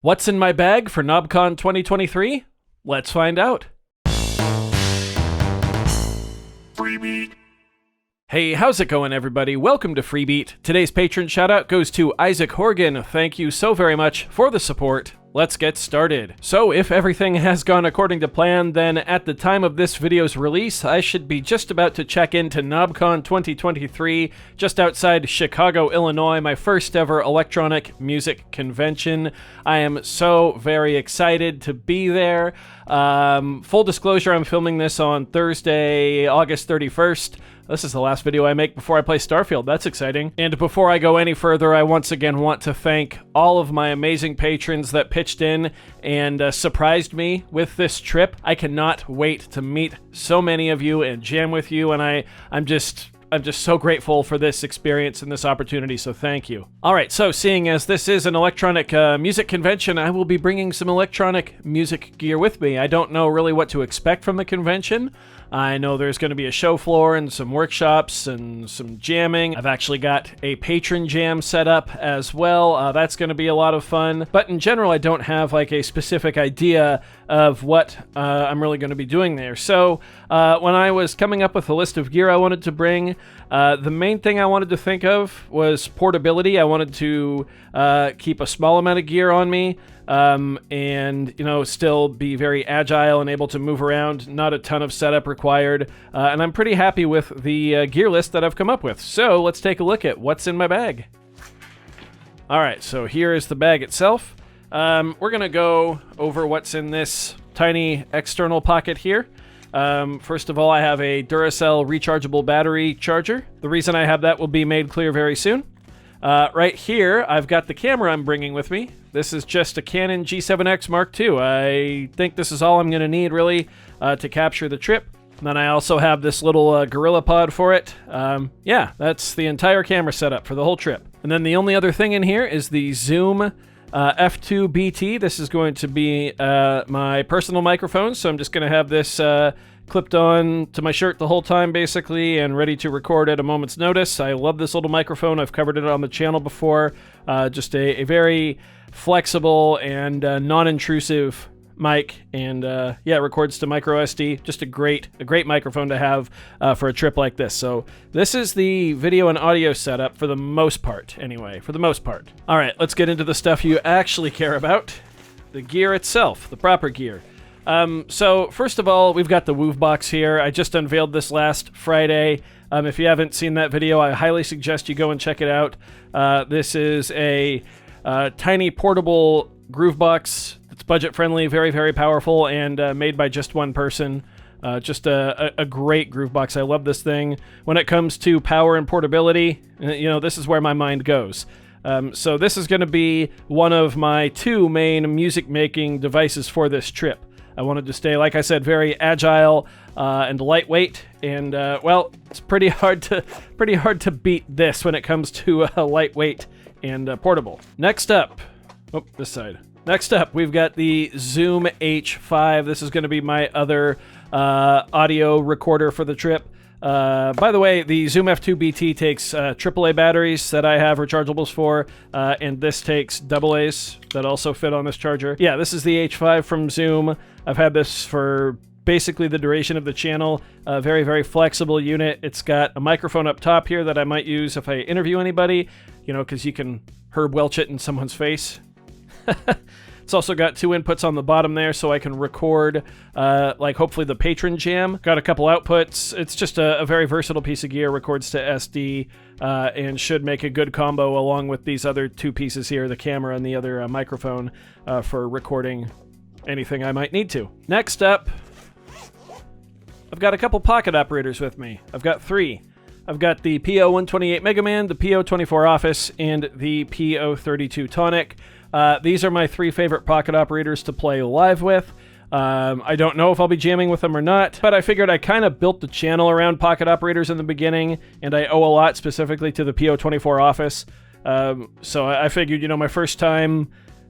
What's in my bag for Knobcon 2023? Let's find out. Freebie. Hey, how's it going, everybody? Welcome to Freebeat. Today's patron shoutout goes to Isaac Horgan. Thank you so very much for the support. Let's get started. So if everything has gone according to plan, then at the time of this video's release, I should be just about to check into Knobcon 2023, just outside Chicago, Illinois, my first ever electronic music convention. I am so very excited to be there. Full disclosure, I'm filming this on Thursday, August 31st. This is the last video I make before I play Starfield. That's exciting. And before I go any further, I once again want to thank all of my amazing patrons that pitched in and surprised me with this trip. I cannot wait to meet so many of you and jam with you, and I'm just so grateful for this experience and this opportunity, so thank you. All right, so seeing as this is an electronic music convention, I will be bringing some electronic music gear with me. I don't know really what to expect from the convention. I know there's going to be a show floor and some workshops and some jamming. I've actually got a patron jam set up as well. That's going to be a lot of fun. But in general, I don't have like a specific idea of what I'm really going to be doing there. So when I was coming up with a list of gear I wanted to bring, the main thing I wanted to think of was portability. I wanted to keep a small amount of gear on me. And, you know, still be very agile and able to move around. Not a ton of setup required. And I'm pretty happy with the gear list that I've come up with. So let's take a look at what's in my bag. All right, so here is the bag itself. We're going to go over what's in this tiny external pocket here. First of all, I have a Duracell rechargeable battery charger. The reason I have that will be made clear very soon. Right here, I've got the camera I'm bringing with me. This is just a Canon G7X Mark II. I think this is all I'm going to need, really, to capture the trip. And then I also have this little Gorilla Pod for it. Yeah, that's the entire camera setup for the whole trip. And then the only other thing in here is the Zoom F2 BT. This is going to be my personal microphone, so I'm just going to have this clipped on to my shirt the whole time, basically, and ready to record at a moment's notice. I love this little microphone. I've covered it on the channel before. Just a very flexible and non-intrusive mic, and yeah, it records to micro SD. Just a great microphone to have for a trip like this. So this is the video and audio setup for the most part, anyway, for the most part. All right, let's get into the stuff you actually care about. The gear itself, the proper gear. So first of all, we've got the Woof box here. I just unveiled this last Friday. If you haven't seen that video, I highly suggest you go and check it out. This is a tiny portable groove box. It's budget friendly, very, very powerful, and made by just one person. Just a great groove box. I love this thing. When it comes to power and portability, you know, this is where my mind goes. So this is going to be one of my two main music making devices for this trip. I wanted to stay, like I said, very agile and lightweight, and well, it's pretty hard to beat this when it comes to lightweight and portable. Next up, this side. Next up, we've got the Zoom H5. This is going to be my other audio recorder for the trip. By the way, the Zoom F2 BT takes AAA batteries that I have rechargeables for, and this takes AA's that also fit on this charger. Yeah, this is the H5 from Zoom. I've had this for basically the duration of the channel. A very, very flexible unit. It's got a microphone up top here that I might use if I interview anybody, you know, because you can Herb Welch it in someone's face. It's also got two inputs on the bottom there, so I can record, like, hopefully the patron jam. Got a couple outputs. It's just a very versatile piece of gear, records to SD, and should make a good combo along with these other two pieces here, the camera and the other microphone, for recording anything I might need to. Next up, I've got a couple pocket operators with me. I've got three. I've got the PO128 Mega Man, the PO24 Office, and the PO32 Tonic. These are my three favorite pocket operators to play live with. I don't know if I'll be jamming with them or not, but I figured I kind of built the channel around pocket operators in the beginning, and I owe a lot specifically to the PO24 Office. So I figured, you know, my first time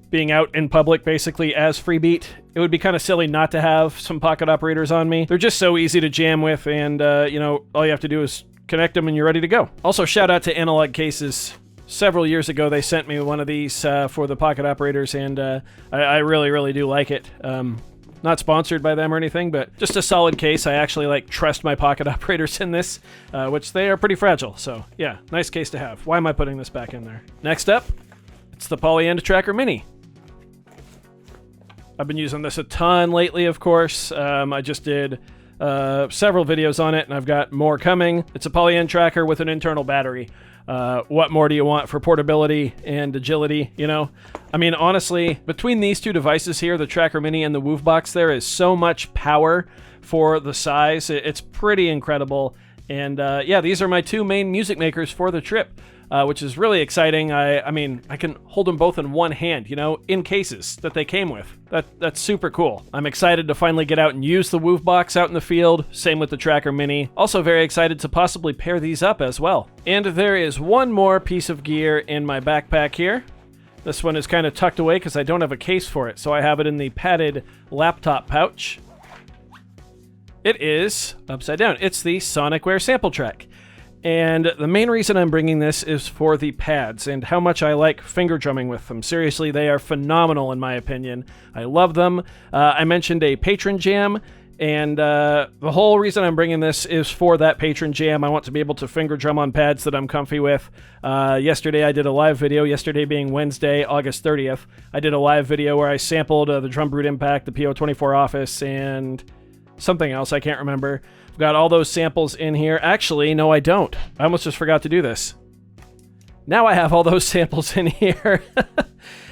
being out in public basically as Freebeat, it would be kind of silly not to have some pocket operators on me. They're just so easy to jam with, and, you know, all you have to do is connect them and you're ready to go. Also, shout out to Analog Cases. Several years ago, they sent me one of these for the pocket operators, and I really, really do like it. Not sponsored by them or anything, but just a solid case. I actually trust my pocket operators in this, which they are pretty fragile. So yeah, nice case to have. Why am I putting this back in there? Next up, it's the Polyend Tracker Mini. I've been using this a ton lately, of course. I just did several videos on it, and I've got more coming. It's a Polyend tracker with an internal battery. What more do you want for portability and agility, you know? I mean, honestly, between these two devices here, the Tracker Mini and the Woofbox, there is so much power for the size. It's pretty incredible. And yeah, these are my two main music makers for the trip, which is really exciting. I mean, I can hold them both in one hand, you know, in cases that they came with. That's super cool. I'm excited to finally get out and use the Woofbox out in the field. Same with the Tracker Mini. Also very excited to possibly pair these up as well. And there is one more piece of gear in my backpack here. This one is kind of tucked away because I don't have a case for it, so I have it in the padded laptop pouch. It is upside down. It's the Sonicware Sample Track. And the main reason I'm bringing this is for the pads and how much I like finger drumming with them. Seriously, they are phenomenal in my opinion. I love them. I mentioned a patron jam, and the whole reason I'm bringing this is for that patron jam. I want to be able to finger drum on pads that I'm comfy with. Yesterday I did a live video, yesterday being Wednesday, August 30th. I did a live video where I sampled the Drum Brute Impact, the PO24 Office, and something else, I can't remember. I've got all those samples in here. Actually, no, I don't. I almost just forgot to do this. Now I have all those samples in here.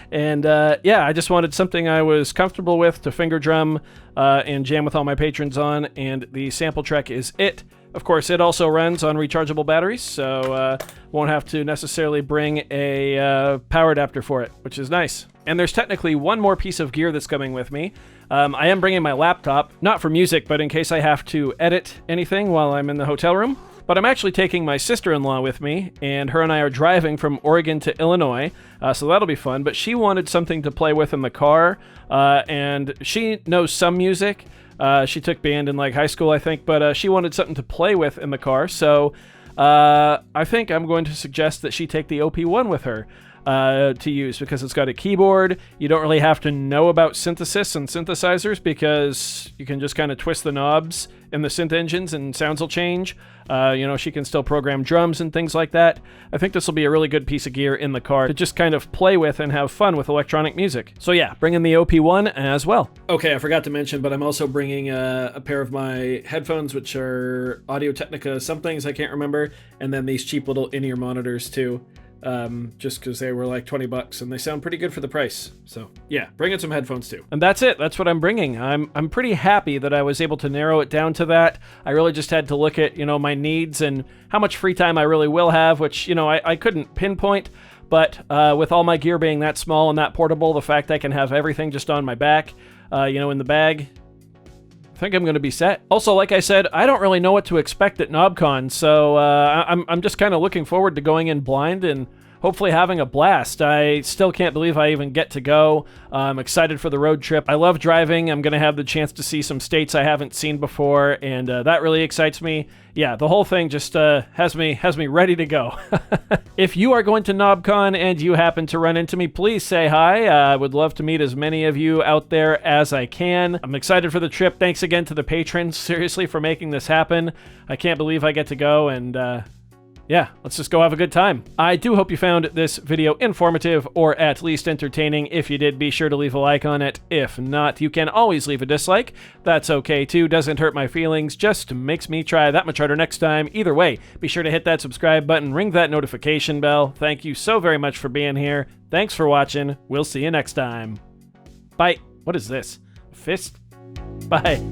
And yeah, I just wanted something I was comfortable with to finger drum and jam with all my patrons on, and the sample track is it. Of course, it also runs on rechargeable batteries, so won't have to necessarily bring a power adapter for it, which is nice. And there's technically one more piece of gear that's coming with me. I am bringing my laptop, not for music, but in case I have to edit anything while I'm in the hotel room. But I'm actually taking my sister-in-law with me, and her and I are driving from Oregon to Illinois, so that'll be fun. But she wanted something to play with in the car, and she knows some music. She took band in high school, I think, but she wanted something to play with in the car, so I think I'm going to suggest that she take the OP1 with her to use, because it's got a keyboard. You don't really have to know about synthesis and synthesizers, because you can just kind of twist the knobs in the synth engines and sounds will change. You know, she can still program drums and things like that. I think this will be a really good piece of gear in the car to just kind of play with and have fun with electronic music. So yeah, bring in the OP1 as well. Okay, I forgot to mention, but I'm also bringing a pair of my headphones, which are Audio-Technica somethings, I can't remember, and then these cheap little in-ear monitors too. Just because they were like $20 and they sound pretty good for the price. So yeah, bring in some headphones too. And that's it. That's what I'm bringing. I'm pretty happy that I was able to narrow it down to that. I really just had to look at, you know, my needs and how much free time I really will have, which, you know, I couldn't pinpoint. But with all my gear being that small and that portable, the fact I can have everything just on my back, you know, in the bag, I think I'm going to be set. Also, like I said, I don't really know what to expect at Knobcon, so I'm just kind of looking forward to going in blind and hopefully having a blast. I still can't believe I even get to go. I'm excited for the road trip. I love driving. I'm going to have the chance to see some states I haven't seen before, and that really excites me. Yeah, the whole thing just has me ready to go. If you are going to Knobcon and you happen to run into me, please say hi. I would love to meet as many of you out there as I can. I'm excited for the trip. Thanks again to the patrons, seriously, for making this happen. I can't believe I get to go, and yeah, let's just go have a good time. I do hope you found this video informative or at least entertaining. If you did, be sure to leave a like on it. If not, you can always leave a dislike. That's okay too, doesn't hurt my feelings, just makes me try that much harder next time. Either way, be sure to hit that subscribe button, ring that notification bell. Thank you so very much for being here. Thanks for watching. We'll see you next time. Bye. What is this? A fist? Bye.